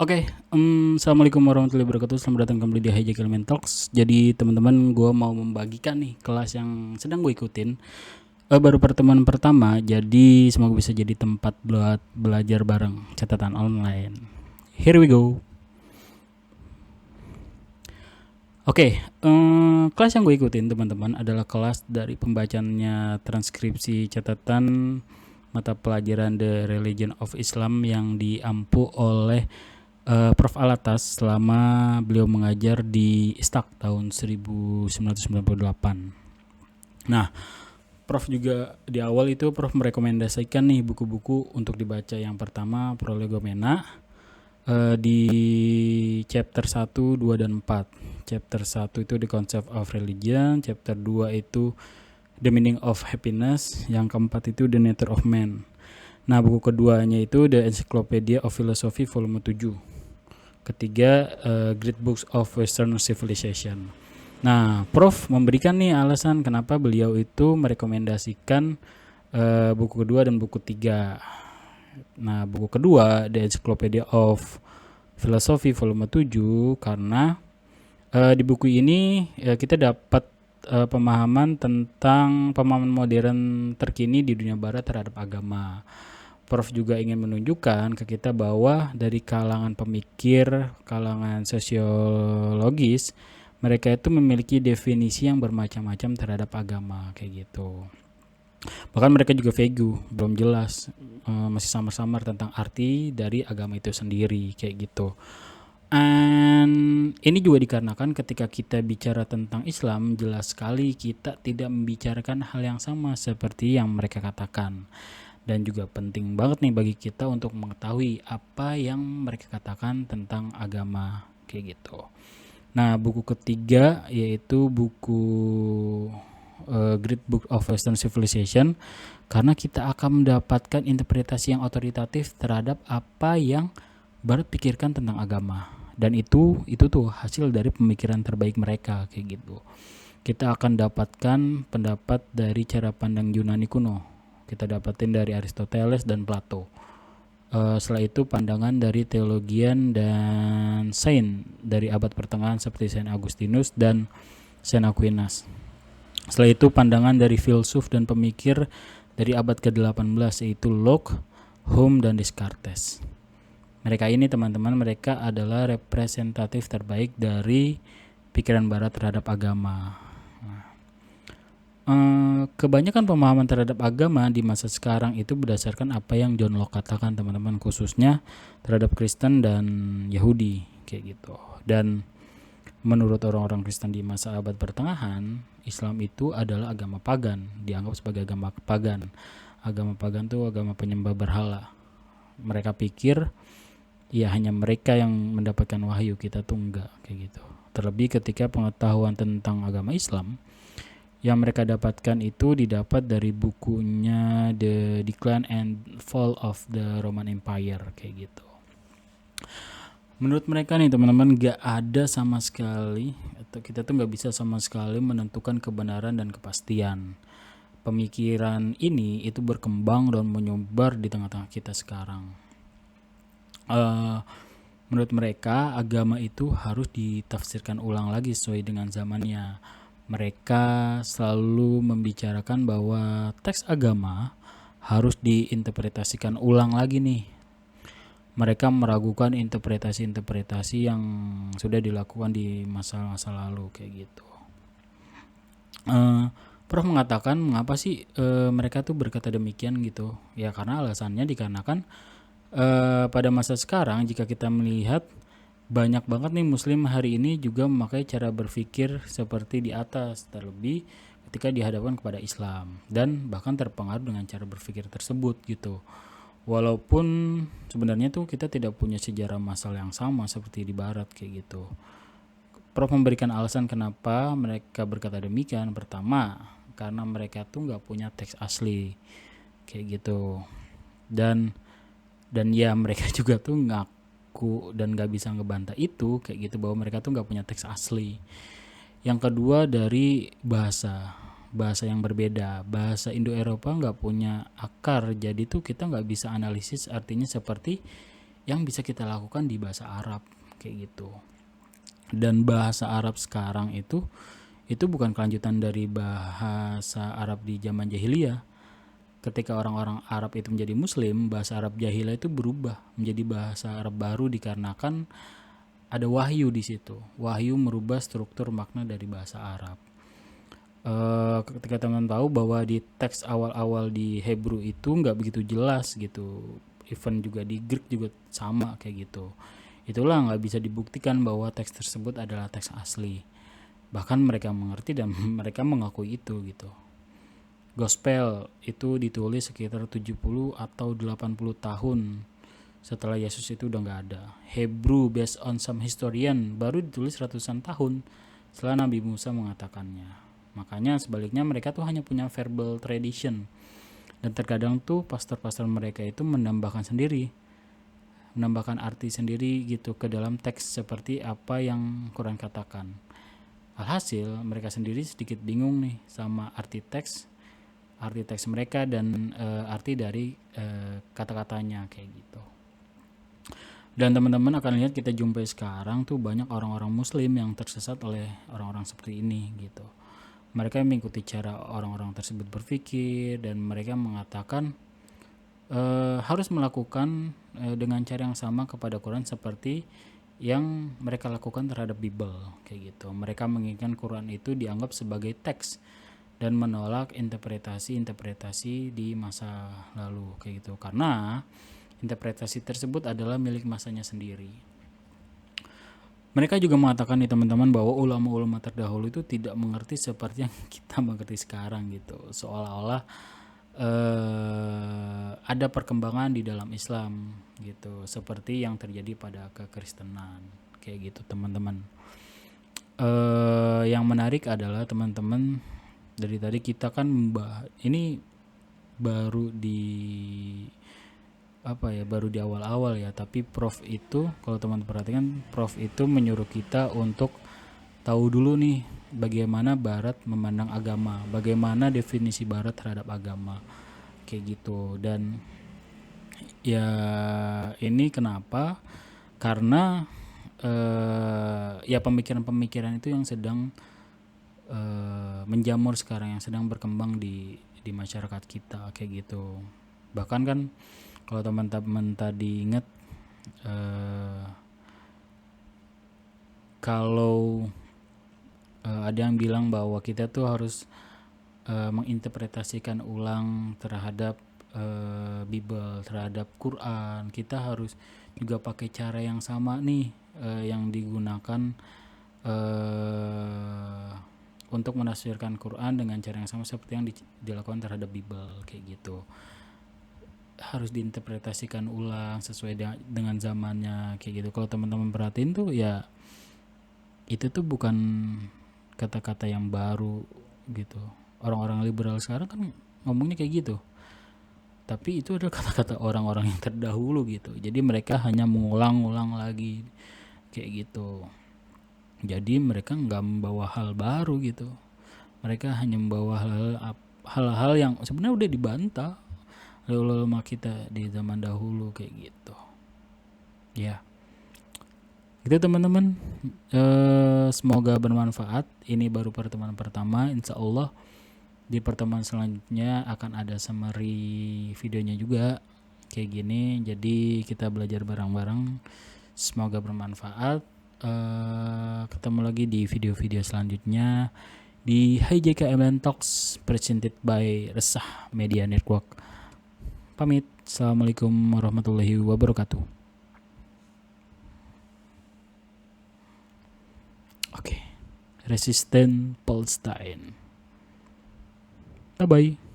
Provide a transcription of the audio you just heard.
Oke, assalamualaikum warahmatullahi wabarakatuh. Selamat datang kembali di Hijack Element Talks. Jadi teman-teman, gue mau membagikan nih kelas yang sedang gue ikutin. Baru pertemuan pertama, jadi semoga bisa jadi tempat buat belajar bareng catatan online. Here we go. Oke, kelas yang gue ikutin teman-teman adalah kelas dari pembacaannya transkripsi catatan mata pelajaran The Religion of Islam yang diampu oleh Prof. Alatas selama beliau mengajar di ISTAK tahun 1998. Nah, Prof juga di awal itu Prof merekomendasikan nih buku-buku untuk dibaca. Yang pertama Prolegomena di chapter 1, 2, dan 4. Chapter 1 itu The Concept of Religion, chapter 2 itu The Meaning of Happiness, yang keempat itu The Nature of Man. Nah, buku keduanya itu The Encyclopedia of Philosophy volume 7. Ketiga, Great Books of Western Civilization. Nah, Prof memberikan nih alasan kenapa beliau itu merekomendasikan buku kedua dan buku tiga. Nah, buku kedua The Encyclopedia of Philosophy volume 7 karena di buku ini kita dapat pemahaman tentang pemahaman modern terkini di dunia barat terhadap agama. Prof juga ingin menunjukkan ke kita bahwa dari kalangan pemikir, kalangan sosiologis, mereka itu memiliki definisi yang bermacam-macam terhadap agama kayak gitu. Bahkan mereka juga vague, belum jelas, masih samar-samar tentang arti dari agama itu sendiri kayak gitu. And ini juga dikarenakan ketika kita bicara tentang Islam, jelas sekali kita tidak membicarakan hal yang sama seperti yang mereka katakan. Dan juga penting banget nih bagi kita untuk mengetahui apa yang mereka katakan tentang agama kayak gitu. Nah, buku ketiga yaitu buku Great Book of Western Civilization, karena kita akan mendapatkan interpretasi yang otoritatif terhadap apa yang Barat pikirkan tentang agama. Dan itu tuh hasil dari pemikiran terbaik mereka kayak gitu. Kita akan dapatkan pendapat dari cara pandang Yunani kuno. Kita dapatin dari Aristoteles dan Plato. Setelah itu pandangan dari teologian dan sains dari abad pertengahan seperti Saint Augustinus dan Saint Aquinas. Setelah itu pandangan dari filsuf dan pemikir dari abad ke-18 yaitu Locke, Hume, dan Descartes. Mereka ini teman-teman, mereka adalah representatif terbaik dari pikiran barat terhadap agama. Kebanyakan pemahaman terhadap agama di masa sekarang itu berdasarkan apa yang John Locke katakan teman-teman, khususnya terhadap Kristen dan Yahudi kayak gitu. Dan menurut orang-orang Kristen di masa abad pertengahan, Islam itu adalah agama pagan, dianggap sebagai agama pagan. Agama pagan itu agama penyembah berhala. Mereka pikir ya hanya mereka yang mendapatkan wahyu, kita tuh enggak kayak gitu. Terlebih ketika pengetahuan tentang agama Islam yang mereka dapatkan itu didapat dari bukunya The Decline and Fall of the Roman Empire kayak gitu. Menurut mereka nih teman-teman, gak ada sama sekali, atau kita tuh gak bisa sama sekali menentukan kebenaran dan kepastian. Pemikiran ini itu berkembang dan menyebar di tengah-tengah kita sekarang. Menurut mereka agama itu harus ditafsirkan ulang lagi sesuai dengan zamannya. Mereka selalu membicarakan bahwa teks agama harus diinterpretasikan ulang lagi nih. Mereka meragukan interpretasi-interpretasi yang sudah dilakukan di masa-masa lalu kayak gitu. Prof mengatakan mengapa sih mereka tuh berkata demikian gitu? Ya karena alasannya dikarenakan pada masa sekarang jika kita melihat banyak banget nih muslim hari ini juga memakai cara berpikir seperti di atas, terlebih ketika dihadapkan kepada Islam, dan bahkan terpengaruh dengan cara berpikir tersebut gitu. Walaupun sebenarnya tuh kita tidak punya sejarah masal yang sama seperti di barat kayak gitu. Prof memberikan alasan kenapa mereka berkata demikian. Pertama, karena mereka tuh nggak punya teks asli kayak gitu, dan ya mereka juga tuh ngaku dan gak bisa ngebantah itu kayak gitu, bahwa mereka tuh gak punya teks asli. Yang kedua dari bahasa yang berbeda. Bahasa Indo-Eropa gak punya akar, jadi tuh kita gak bisa analisis artinya seperti yang bisa kita lakukan di bahasa Arab kayak gitu. Dan bahasa Arab sekarang itu bukan kelanjutan dari bahasa Arab di zaman jahiliyah. Ketika orang-orang Arab itu menjadi Muslim, bahasa Arab jahiliyah itu berubah menjadi bahasa Arab baru dikarenakan ada wahyu di situ. Wahyu merubah struktur makna dari bahasa Arab. Ketika teman tahu bahwa di teks awal-awal di Hebrew itu nggak begitu jelas gitu, even juga di Greek juga sama kayak gitu. Itulah nggak bisa dibuktikan bahwa teks tersebut adalah teks asli. Bahkan mereka mengerti dan mereka mengakui itu gitu. Gospel itu ditulis sekitar 70 atau 80 tahun setelah Yesus itu udah nggak ada. Hebrew based on some historian baru ditulis ratusan tahun setelah Nabi Musa mengatakannya. Makanya sebaliknya mereka tuh hanya punya verbal tradition. Dan terkadang tuh pastor-pastor mereka itu menambahkan arti sendiri gitu ke dalam teks seperti apa yang Quran katakan. Alhasil mereka sendiri sedikit bingung nih sama arti teks mereka dan arti dari kata-katanya kayak gitu. Dan teman-teman akan lihat kita jumpai sekarang tuh banyak orang-orang Muslim yang tersesat oleh orang-orang seperti ini gitu. Mereka mengikuti cara orang-orang tersebut berpikir dan mereka mengatakan harus melakukan dengan cara yang sama kepada Quran seperti yang mereka lakukan terhadap Bible kayak gitu. Mereka menginginkan Quran itu dianggap sebagai teks dan menolak interpretasi di masa lalu kayak gitu, karena interpretasi tersebut adalah milik masanya sendiri. Mereka juga mengatakan nih teman-teman bahwa ulama-ulama terdahulu itu tidak mengerti seperti yang kita mengerti sekarang gitu. Seolah-olah ada perkembangan di dalam Islam gitu, seperti yang terjadi pada kekristenan kayak gitu teman-teman. Yang menarik adalah teman-teman, dari tadi kita kan ini baru di awal-awal ya, tapi Prof itu kalau teman perhatikan, Prof itu menyuruh kita untuk tahu dulu nih bagaimana Barat memandang agama, bagaimana definisi Barat terhadap agama kayak gitu. Dan ya ini kenapa, karena ya pemikiran-pemikiran itu yang sedang menjamur sekarang, yang sedang berkembang di masyarakat kita kayak gitu. Bahkan kan kalau teman-teman tadi ingat, kalau ada yang bilang bahwa kita tuh harus menginterpretasikan ulang terhadap Bible, terhadap Quran, kita harus juga pakai cara yang sama nih yang digunakan untuk menafsirkan Quran dengan cara yang sama seperti yang dilakukan terhadap Bible kayak gitu. Harus diinterpretasikan ulang sesuai dengan zamannya kayak gitu. Kalau teman-teman perhatiin tuh ya itu tuh bukan kata-kata yang baru gitu. Orang-orang liberal sekarang kan ngomongnya kayak gitu, tapi itu adalah kata-kata orang-orang yang terdahulu gitu. Jadi mereka hanya mengulang-ulang lagi kayak gitu. Jadi mereka nggak membawa hal baru gitu. Mereka hanya membawa hal-hal yang sebenarnya udah dibantah oleh ulama kita di zaman dahulu kayak gitu. Ya, itu teman-teman. Semoga bermanfaat. Ini baru pertemuan pertama. Insya Allah di pertemuan selanjutnya akan ada summary videonya juga kayak gini. Jadi kita belajar bareng-bareng. Semoga bermanfaat. Ketemu lagi di video-video selanjutnya di HJKMN Talks presented by Resah Media Network. Pamit. Assalamualaikum warahmatullahi wabarakatuh. Oke. Resistant Polstein. Bye bye.